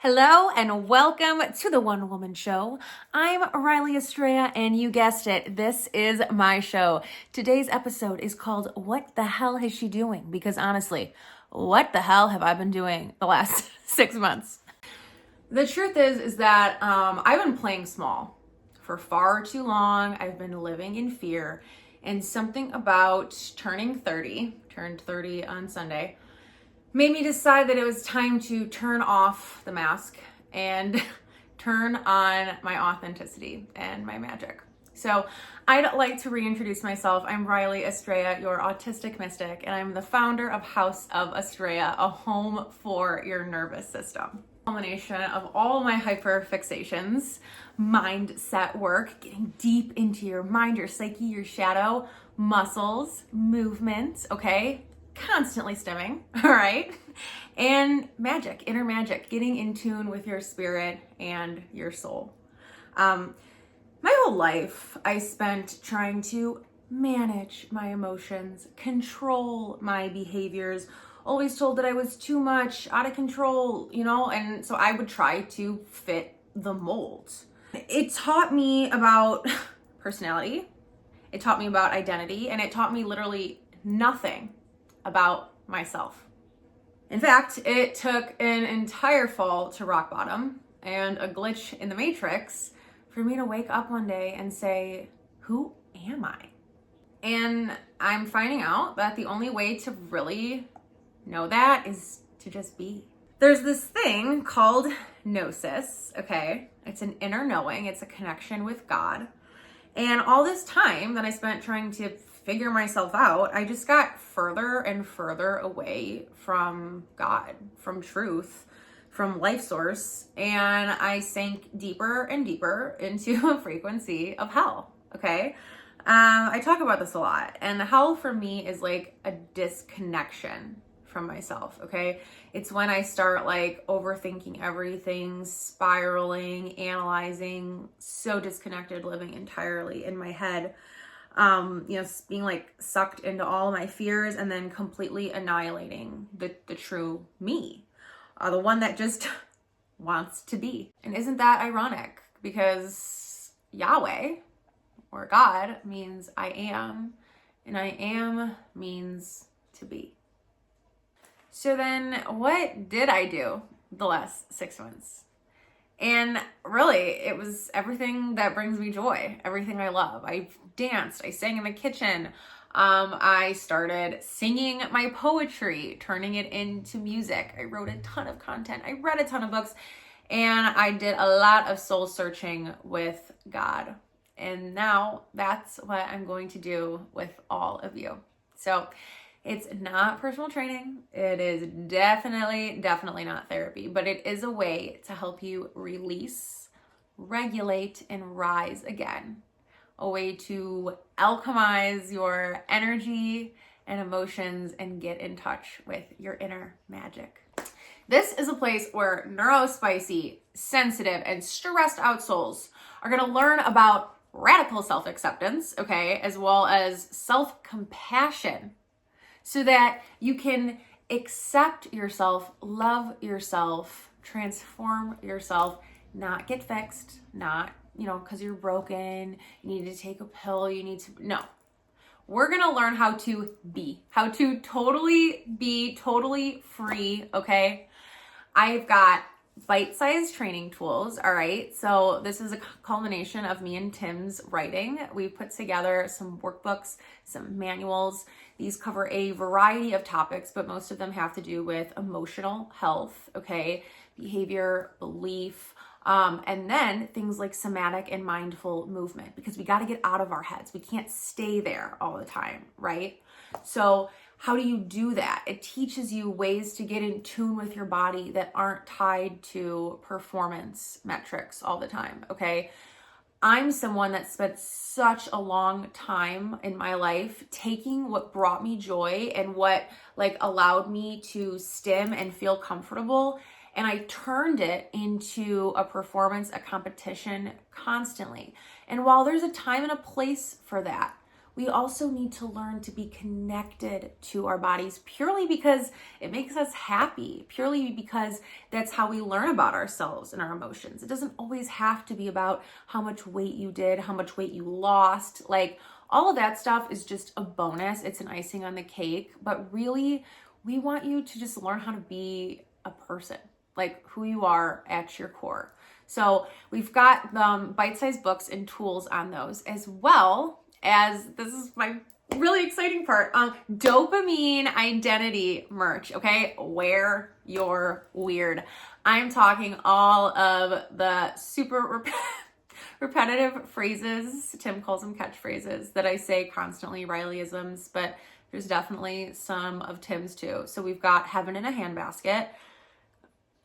Hello and welcome to the One Woman Show. I'm Riley Astraea and you guessed it, this is my show. Today's episode is called What the Hell Is She Doing? Because honestly, what the hell have I been doing the last 6 months? The truth is that I've been playing small for far too long. I've been living in fear, and something about turned 30 on Sunday, made me decide that it was time to turn off the mask and turn on my authenticity and my magic. So I'd like to reintroduce myself. I'm Riley Astraea, your autistic mystic, and I'm the founder of House of Astraea, a home for your nervous system. Combination of all my hyper fixations, mindset work, getting deep into your mind, your psyche, your shadow, muscles, movement, okay? Constantly stimming, all right? And magic, inner magic, getting in tune with your spirit and your soul. My whole life, I spent trying to manage my emotions, control my behaviors, always told that I was too much, out of control, and so I would try to fit the mold. It taught me about personality, it taught me about identity, and it taught me literally nothing about myself. In fact, it took an entire fall to rock bottom and a glitch in the matrix for me to wake up one day and say, who am I? And I'm finding out that the only way to really know that is to just be. There's this thing called gnosis, okay? It's an inner knowing, it's a connection with God. And all this time that I spent trying to figure myself out, I just got further and further away from God, from truth, from life source, and I sank deeper and deeper into a frequency of hell, okay? I talk about this a lot, and hell for me is like a disconnection from myself, okay? It's when I start like overthinking everything, spiraling, analyzing, so disconnected, living entirely in my head. Being like sucked into all my fears and then completely annihilating the true me, the one that just wants to be. And isn't that ironic? Because Yahweh or God means I am, and I am means to be. So then what did I do the last 6 months? And really, it was everything that brings me joy, everything I love. I danced, I sang in the kitchen. I started singing my poetry, turning it into music. I wrote a ton of content. I read a ton of books, and I did a lot of soul searching with God. And now that's what I'm going to do with all of you. So it's not personal training. It is definitely not therapy, but it is a way to help you release, regulate, and rise again. A way to alchemize your energy and emotions and get in touch with your inner magic. This is a place where neurospicy, sensitive, and stressed out souls are going to learn about radical self-acceptance, okay, as well as self-compassion, so that you can accept yourself, love yourself, transform yourself, not get fixed, not, because you're broken, you need to take a pill, no. We're gonna learn how to be, how to totally be totally free, okay? I've got bite-sized training tools, all right? So this is a culmination of me and Tim's writing. We put together some workbooks, some manuals. These cover a variety of topics, but most of them have to do with emotional health, okay? Behavior, belief, and then things like somatic and mindful movement, because we got to get out of our heads. We can't stay there all the time, right? So how do you do that? It teaches you ways to get in tune with your body that aren't tied to performance metrics all the time, okay? I'm someone that spent such a long time in my life taking what brought me joy and what allowed me to stim and feel comfortable, and I turned it into a performance, a competition constantly. And while there's a time and a place for that, we also need to learn to be connected to our bodies purely because it makes us happy, purely because that's how we learn about ourselves and our emotions. It doesn't always have to be about how much weight you did, how much weight you lost. Like, all of that stuff is just a bonus. It's an icing on the cake. But really, we want you to just learn how to be a person, like who you are at your core. So we've got bite-sized books and tools on those, as well as, this is my really exciting part, dopamine identity merch, okay? Wear your weird. I'm talking all of the super repetitive phrases, Tim calls them catchphrases, that I say constantly, Rileyisms, but there's definitely some of Tim's too. So we've got heaven in a handbasket.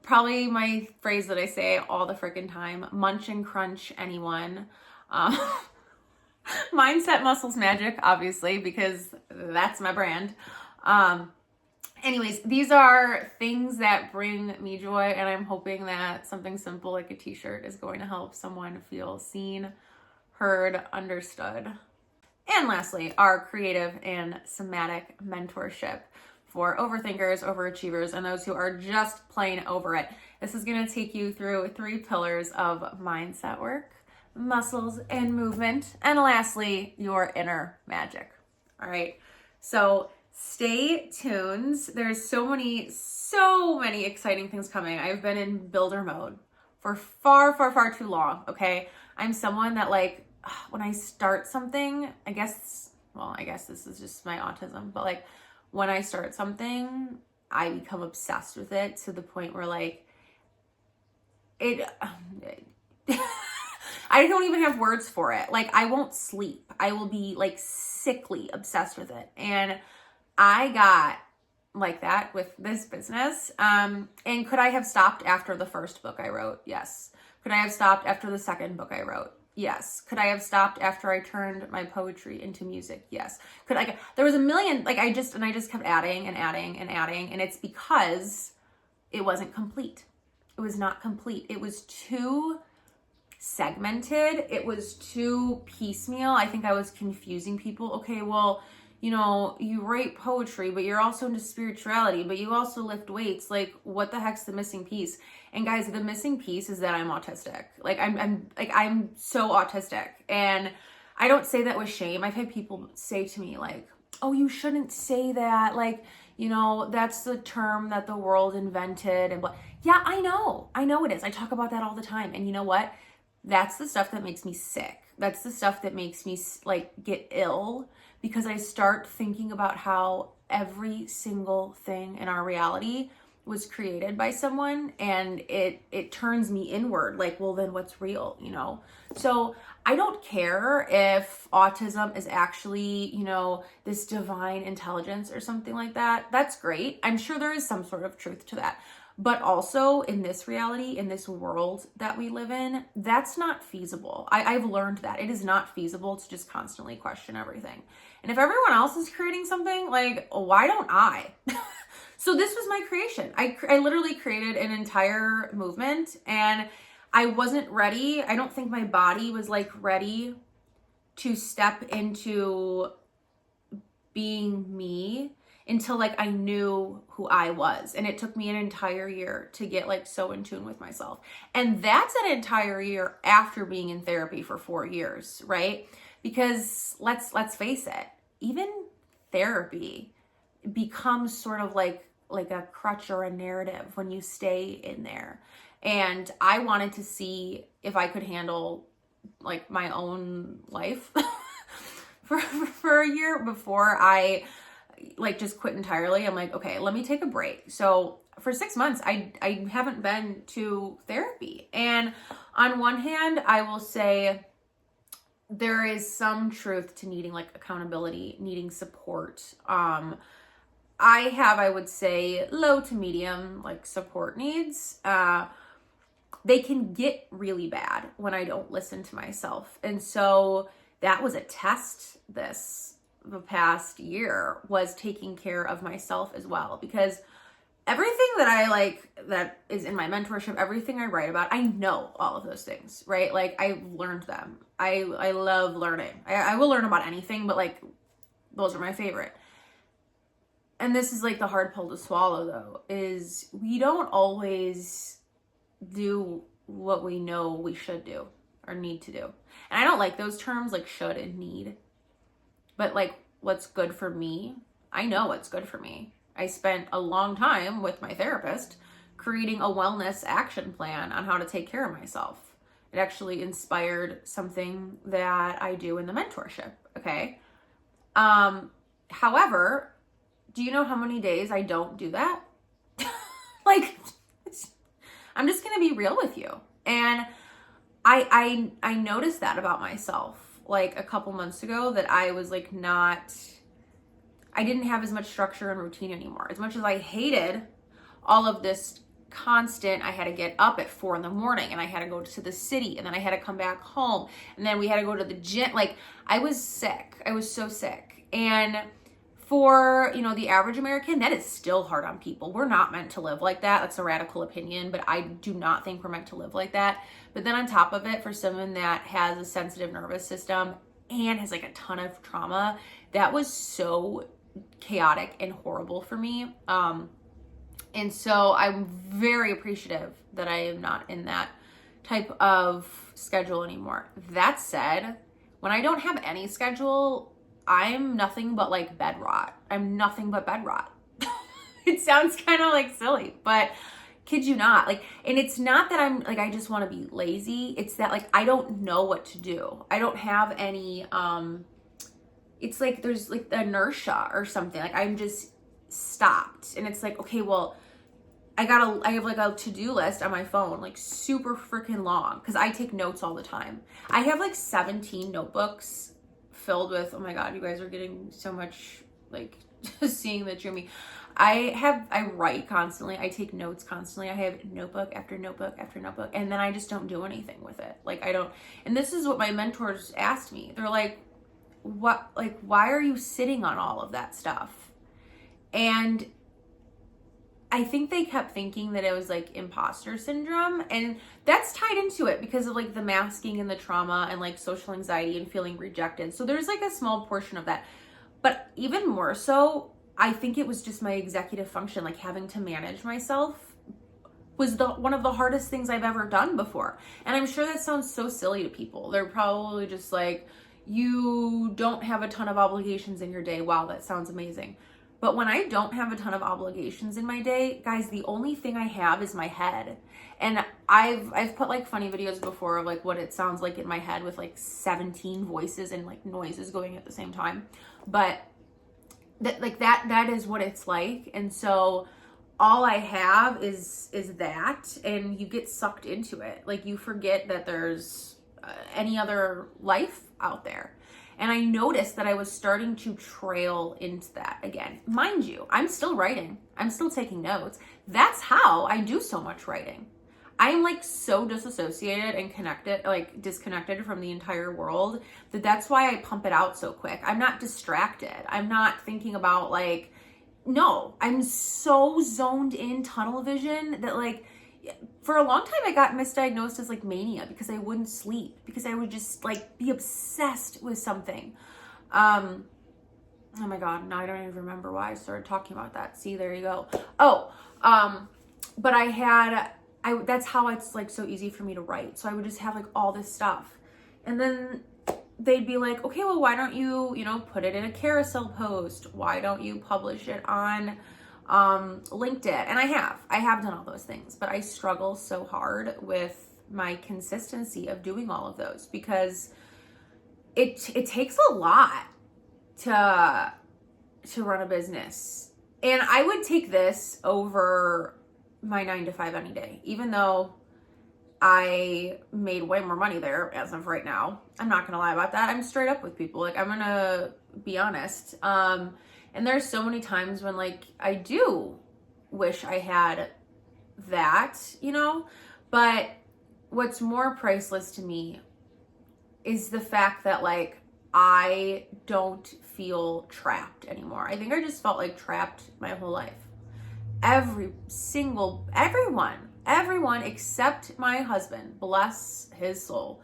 Probably my phrase that I say all the freaking time, munch and crunch anyone. Mindset Muscles Magic, obviously, because that's my brand. Anyways, these are things that bring me joy, and I'm hoping that something simple like a t-shirt is going to help someone feel seen, heard, understood. And lastly, our creative and somatic mentorship for overthinkers, overachievers, and those who are just plain over it. This is going to take you through 3 pillars of mindset work, muscles, and movement, and lastly, your inner magic. All right, so stay tuned. There's so many exciting things coming. I've been in builder mode for far too long, okay? I'm someone that, like, when I start something, I guess this is just my autism, but like, when I start something, I become obsessed with it to the point where, like, I don't even have words for it. Like, I won't sleep. I will be, like, sickly obsessed with it. And I got like that with this business. And could I have stopped after the first book I wrote? Yes. Could I have stopped after the second book I wrote? Yes. Could I have stopped after I turned my poetry into music? Yes. There was a million, like, I just kept adding and adding and adding. And it's because it wasn't complete. It was not complete. It was too segmented. It was too piecemeal. I think I was confusing people. Okay, well, you know, you write poetry, but you're also into spirituality, but you also lift weights. Like, what the heck's the missing piece? And guys, the missing piece is that I'm autistic. Like, I'm so autistic. And I don't say that with shame. I've had people say to me, like, oh, you shouldn't say that. Like, you know, that's the term that the world invented. And yeah, I know it is. I talk about that all the time. And you know what? That's the stuff that makes me sick. That's the stuff that makes me, like, get ill, because I start thinking about how every single thing in our reality was created by someone, and it turns me inward. Like, well, then what's real, you know? So I don't care if autism is actually, you know, this divine intelligence or something like that. That's great. I'm sure there is some sort of truth to that. But also, in this reality, in this world that we live in, that's not feasible. I've learned that. It is not feasible to just constantly question everything. And if everyone else is creating something, like, why don't I? So this was my creation. I literally created an entire movement, and I wasn't ready. I don't think my body was, like, ready to step into being me until, like, I knew who I was. And it took me an entire year to get, like, so in tune with myself. And that's an entire year after being in therapy for 4 years, right? Because let's face it, even therapy becomes sort of like a crutch or a narrative when you stay in there. And I wanted to see if I could handle, like, my own life for a year before I, like, just quit entirely. I'm like, okay, let me take a break. So for 6 months, I haven't been to therapy. And on one hand, I will say there is some truth to needing, like, accountability, needing support. I would say, low to medium, like, support needs. They can get really bad when I don't listen to myself. And so that was a test the past year, was taking care of myself as well. Because everything that I like that is in my mentorship, everything I write about, I know all of those things, right? Like I've learned them. I love learning. I will learn about anything, but like those are my favorite. And this is like the hard pill to swallow though, is we don't always do what we know we should do or need to do. And I don't like those terms like should and need. But like what's good for me, I know what's good for me. I spent a long time with my therapist creating a wellness action plan on how to take care of myself. It actually inspired something that I do in the mentorship, okay? However, do you know how many days I don't do that? Like, I'm just gonna be real with you. And I noticed that about myself like a couple months ago, that I was like I didn't have as much structure and routine anymore. As much as I hated all of this constant, I had to get up at 4 a.m. and I had to go to the city and then I had to come back home and then we had to go to the gym. Like I was sick. I was so sick. And for, the average American, that is still hard on people. We're not meant to live like that. That's a radical opinion, but I do not think we're meant to live like that. But then on top of it, for someone that has a sensitive nervous system and has like a ton of trauma, that was so chaotic and horrible for me. And so I'm very appreciative that I am not in that type of schedule anymore. That said, when I don't have any schedule, I'm nothing but like bed rot. I'm nothing but bed rot. It sounds kind of like silly, but kid you not. Like, and it's not that I'm like, I just want to be lazy. It's that like, I don't know what to do. I don't have any, it's like, there's like inertia or something. Like I'm just stopped. And it's like, okay, well, I have like a to-do list on my phone, like super freaking long. Cause I take notes all the time. I have like 17 notebooks filled with, oh my God, you guys are getting so much, like just seeing the true me. I write constantly. I take notes constantly. I have notebook after notebook after notebook. And then I just don't do anything with it. Like I don't, and this is what my mentors asked me. They're like, why are you sitting on all of that stuff? And I think they kept thinking that it was like imposter syndrome, and that's tied into it because of like the masking and the trauma and like social anxiety and feeling rejected. So there's like a small portion of that, but even more so, I think it was just my executive function, like having to manage myself was one of the hardest things I've ever done before. And I'm sure that sounds so silly to people. They're probably just like, you don't have a ton of obligations in your day. Wow, that sounds amazing. But when I don't have a ton of obligations in my day, guys, the only thing I have is my head. And I've put like funny videos before of like what it sounds like in my head with like 17 voices and like noises going at the same time. But that is what it's like. And so all I have is that, and you get sucked into it. Like you forget that there's any other life out there. And I noticed that I was starting to trail into that again. Mind you, I'm still writing. I'm still taking notes. That's how I do so much writing. I am like so disassociated and disconnected from the entire world that's why I pump it out so quick. I'm not distracted. I'm not thinking about no, I'm so zoned in tunnel vision that like, for a long time I got misdiagnosed as like mania because I wouldn't sleep, because I would just like be obsessed with something. Oh my God, now I don't even remember why I started talking about that. See, there you go. But that's how it's like so easy for me to write. So I would just have like all this stuff. And then they'd be like, okay, well, why don't you, put it in a carousel post? Why don't you publish it on LinkedIn? And I have done all those things, but I struggle so hard with my consistency of doing all of those because it takes a lot to run a business. And I would take this over my 9-to-5 any day, even though I made way more money there as of right now. I'm not gonna lie about that. I'm straight up with people. Like I'm gonna be honest. And there's so many times when like I do wish I had that, but what's more priceless to me is the fact that like I don't feel trapped anymore. I think I just felt like trapped my whole life. everyone except my husband, bless his soul,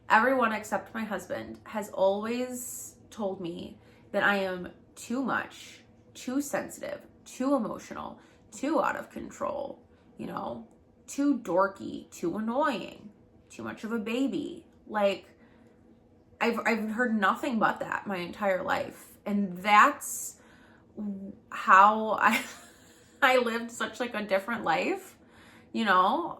everyone except my husband has always told me that I am too much, too sensitive, too emotional, too out of control, too dorky, too annoying, too much of a baby. Like, I've heard nothing but that my entire life. And that's how I lived such like a different life, when I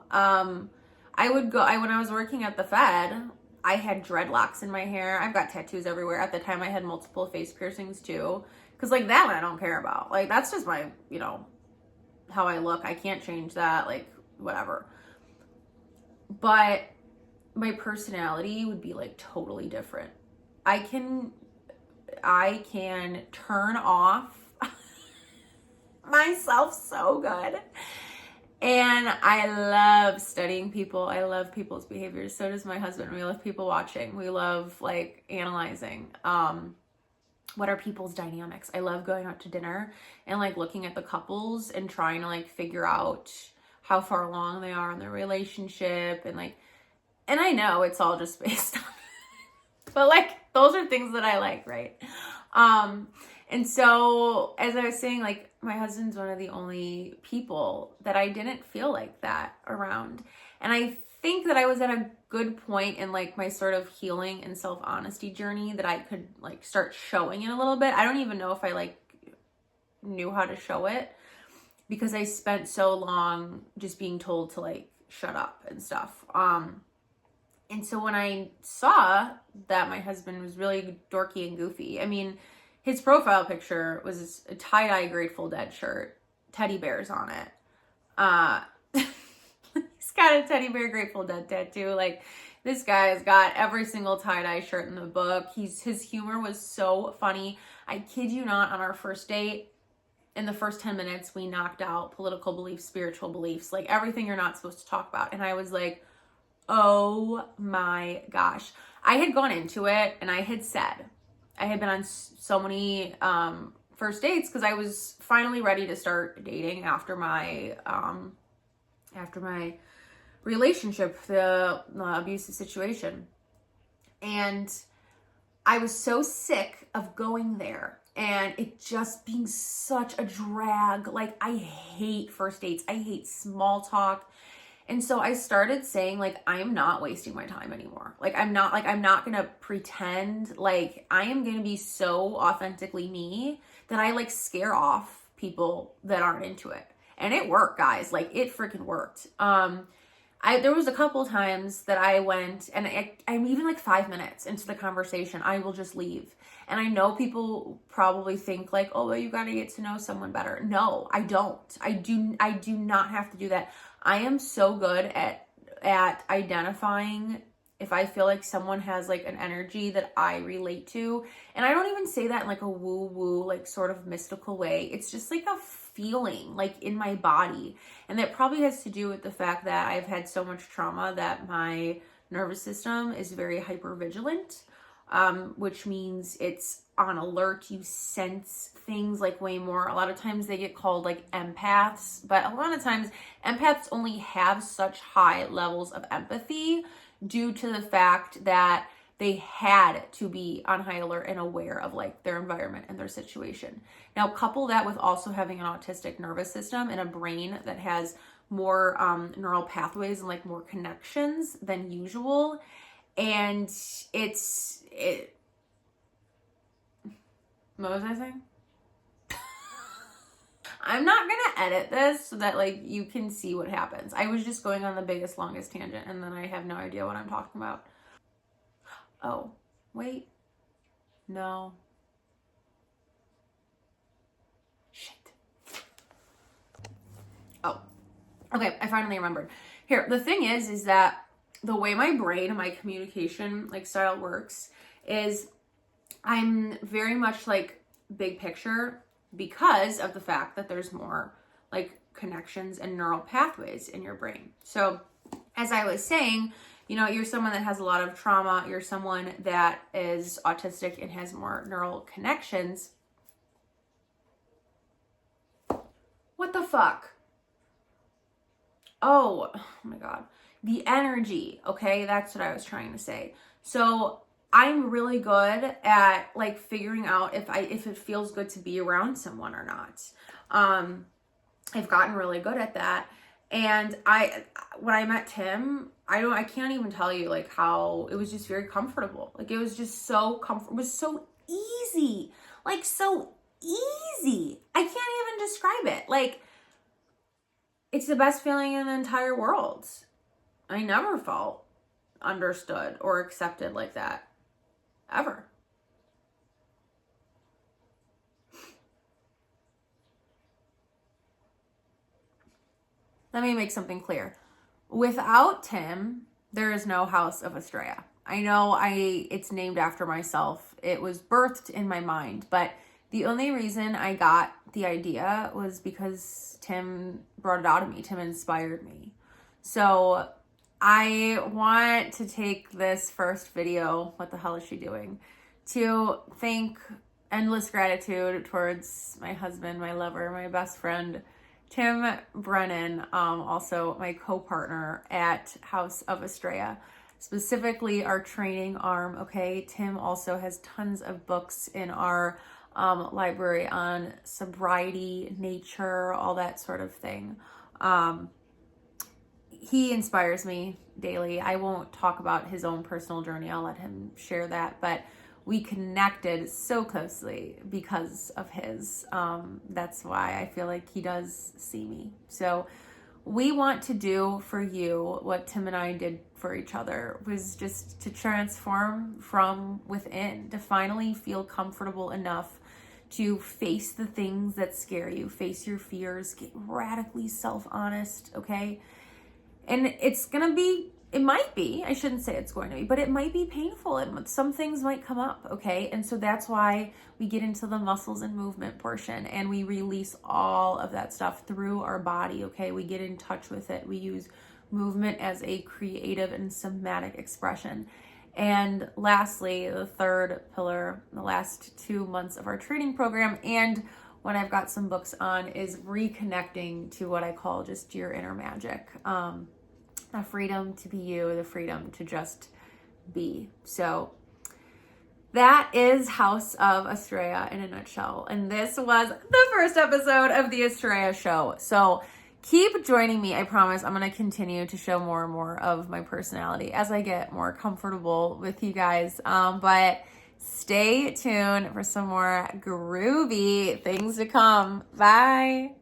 was working at the Fed, I had dreadlocks in my hair. I've got tattoos everywhere. At the time I had multiple face piercings too. Cause like that one I don't care about. Like that's just my, how I look. I can't change that, like whatever. But my personality would be like totally different. I can turn off myself so good. And I love studying people. I love people's behaviors. So does my husband. We love people watching. We love like analyzing. What are people's dynamics? I love going out to dinner and like looking at the couples and trying to like figure out how far along they are in their relationship and I know it's all just based on, but like those are things that I like, right? And so as I was saying, like my husband's one of the only people that I didn't feel like that around. And I think that I was at a good point in like my sort of healing and self-honesty journey that I could like start showing it a little bit. I don't even know if I like knew how to show it because I spent so long just being told to like shut up and stuff. And so when I saw that my husband was really dorky and goofy, I mean, his profile picture was a tie-dye Grateful Dead shirt, teddy bears on it. He's got a teddy bear Grateful Dead tattoo. Like, this guy has got every single tie-dye shirt in the book. His humor was so funny. I kid you not, on our first date, in the first 10 minutes, we knocked out political beliefs, spiritual beliefs, like everything you're not supposed to talk about. And I was like, oh my gosh. I had gone into it and I had said, I had been on so many first dates because I was finally ready to start dating after my relationship, the abusive situation. And I was so sick of going there and it just being such a drag. Like, I hate first dates. I hate small talk. And so I started saying, like, I am not wasting my time anymore. I'm not going to pretend. Like, I am going to be so authentically me that I, like, scare off people that aren't into it. And it worked, guys. Like, it freaking worked. There was a couple times that I went, and I'm even, like, 5 minutes into the conversation, I will just leave. And I know people probably think, like, oh, well, you got to get to know someone better. No, I don't. I do not have to do that. I am so good at identifying if I feel like someone has like an energy that I relate to. And I don't even say that in like a woo-woo, like sort of mystical way. It's just like a feeling like in my body. And that probably has to do with the fact that I've had so much trauma that my nervous system is very hypervigilant, which means it's on alert. You sense things like way more. A lot of times they get called like empaths, but a lot of times empaths only have such high levels of empathy due to the fact that they had to be on high alert and aware of like their environment and their situation. Now, couple that with also having an autistic nervous system and a brain that has more neural pathways and like more connections than usual. And what was I saying? I'm not gonna edit this so that like you can see what happens. I was just going on the biggest, longest tangent and then I have no idea what I'm talking about. Oh, wait. No. Shit. Oh, okay. I finally remembered. Here, the thing is that the way my brain and my communication like style works is I'm very much like big picture because of the fact that there's more like connections and neural pathways in your brain. So as I was saying, you're someone that has a lot of trauma. You're someone that is autistic and has more neural connections. What the fuck? Oh my God. The energy, okay? That's what I was trying to say. So I'm really good at like figuring out if it feels good to be around someone or not. I've gotten really good at that. And when I met Tim, I can't even tell you like how it was just very comfortable. Like it was just so comfortable. It was so easy. Like so easy. I can't even describe it. Like it's the best feeling in the entire world. I never felt understood or accepted like that. Ever. Let me make something clear. Without Tim, there is no House of Astraea. I know it's named after myself. It was birthed in my mind, but the only reason I got the idea was because Tim brought it out of me. Tim inspired me. So I want to take this first video, what the hell is she doing, to thank endless gratitude towards my husband, my lover, my best friend, Tim Brennan, also my co-partner at House of Astraea, specifically our training arm, okay? Tim also has tons of books in our library on sobriety, nature, all that sort of thing. He inspires me daily. I won't talk about his own personal journey. I'll let him share that, but we connected so closely because of his. That's why I feel like he does see me. So we want to do for you what Tim and I did for each other, was just to transform from within, to finally feel comfortable enough to face the things that scare you, face your fears, get radically self-honest, okay? And it's gonna be, it might be, I shouldn't say it's going to be, but it might be painful. Some things might come up, okay? And so that's why we get into the muscles and movement portion and we release all of that stuff through our body, okay? We get in touch with it. We use movement as a creative and somatic expression. And lastly, the third pillar, the last 2 months of our training program, and when I've got some books on, is reconnecting to what I call just your inner magic. The freedom to be you, the freedom to just be. So that is House of Astraea in a nutshell. And this was the first episode of the Astraea show. So keep joining me. I promise I'm going to continue to show more and more of my personality as I get more comfortable with you guys. But stay tuned for some more groovy things to come. Bye.